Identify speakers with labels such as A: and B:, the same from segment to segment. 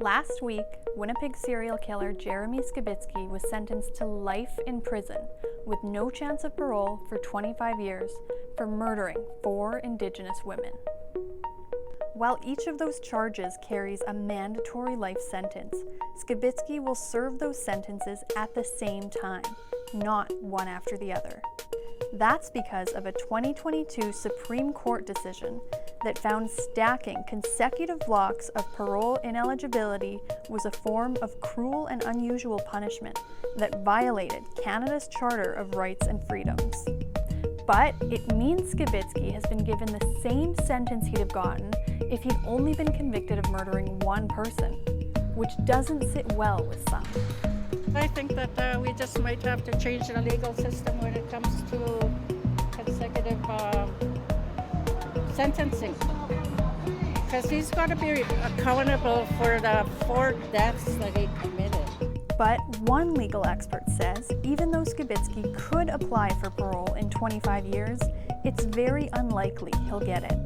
A: Last week, Winnipeg serial killer Jeremy Skibicki was sentenced to life in prison with no chance of parole for 25 years for murdering 4 Indigenous women. While each of those charges carries a mandatory life sentence, Skibicki will serve those sentences at the same time, not one after the other. That's because of a 2022 Supreme Court decision that found stacking consecutive blocks of parole ineligibility was a form of cruel and unusual punishment that violated Canada's Charter of Rights and Freedoms. But it means Skibicki has been given the same sentence he'd have gotten if he'd only been convicted of murdering one person, which doesn't sit well with some.
B: I think that we just might have to change the legal system when it comes to consecutive sentencing. Because he's got to be accountable for the 4 deaths that he committed.
A: But one legal expert says even though Skibicki could apply for parole in 25 years, it's very unlikely he'll get it.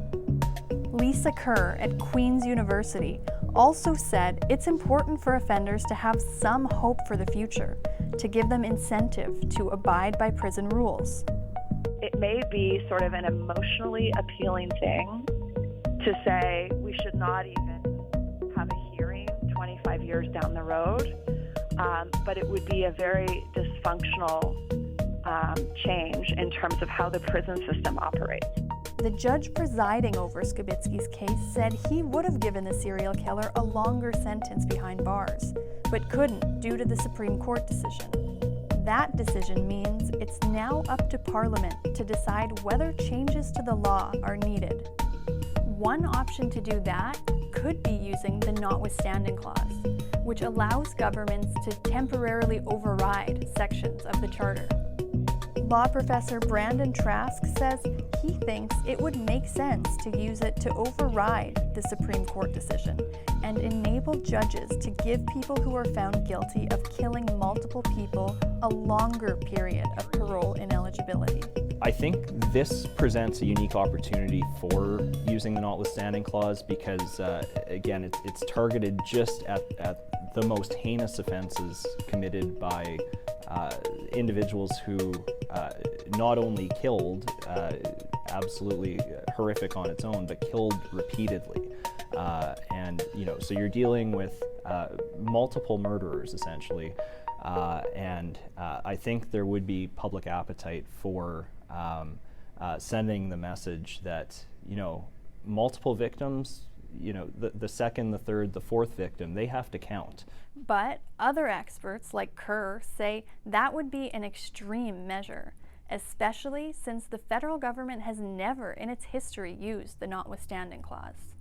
A: Lisa Kerr at Queen's University also said it's important for offenders to have some hope for the future, to give them incentive to abide by prison rules.
C: It may be sort of an emotionally appealing thing to say we should not even have a hearing 25 years down the road, but it would be a very dysfunctional change in terms of how the prison system operates.
A: The judge presiding over Skibicki's case said he would have given the serial killer a longer sentence behind bars, but couldn't due to the Supreme Court decision. That decision means it's now up to Parliament to decide whether changes to the law are needed. One option to do that could be using the notwithstanding clause, which allows governments to temporarily override sections of the Charter. Law professor Brandon Trask says he thinks it would make sense to use it to override the Supreme Court decision and enable judges to give people who are found guilty of killing multiple people a longer period of parole ineligibility.
D: I think this presents a unique opportunity for using the notwithstanding clause because, again, it's targeted just at the most heinous offenses committed by individuals who not only killed, absolutely horrific on its own, but killed repeatedly. And so you're dealing with multiple murderers essentially, and I think there would be public appetite for sending the message that multiple victims, the second, the third, the fourth victim, they have to count.
A: But other experts like Kerr say that would be an extreme measure, especially since the federal government has never in its history used the notwithstanding clause.